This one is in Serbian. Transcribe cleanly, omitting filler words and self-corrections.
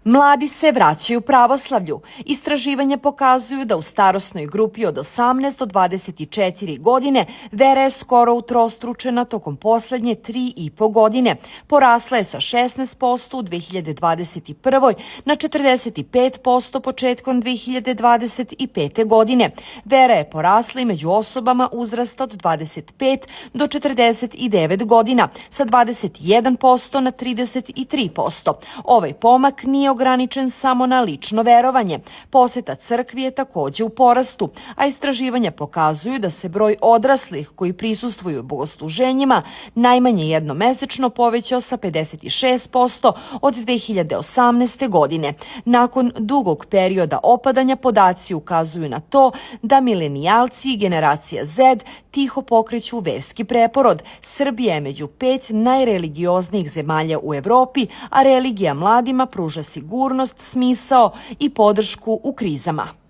Mladi se vraćaju pravoslavlju. Istraživanja pokazuju da u starosnoj grupi od 18 do 24 godine vera je skoro utrostručena tokom poslednje 3,5 godine. Porasla je sa 16% u 2021. na 45% početkom 2025. godine. Vera je porasla i među osobama uzrasta od 25 do 49 godina, sa 21% na 33%. Ovaj pomak nije ograničen samo na lično verovanje. Poseta crkvi je takođe u porastu, a istraživanja pokazuju da se broj odraslih koji prisustvuju bogosluženjima najmanje jednomesečno povećao sa 56% od 2018. godine. Nakon dugog perioda opadanja podaci ukazuju na to da milenijalci i generacija Z tiho pokreću verski preporod. Srbija je među 5 najreligioznijih zemalja u Evropi, a religija mladima pruža sigurnost, smisao i podršku u krizama.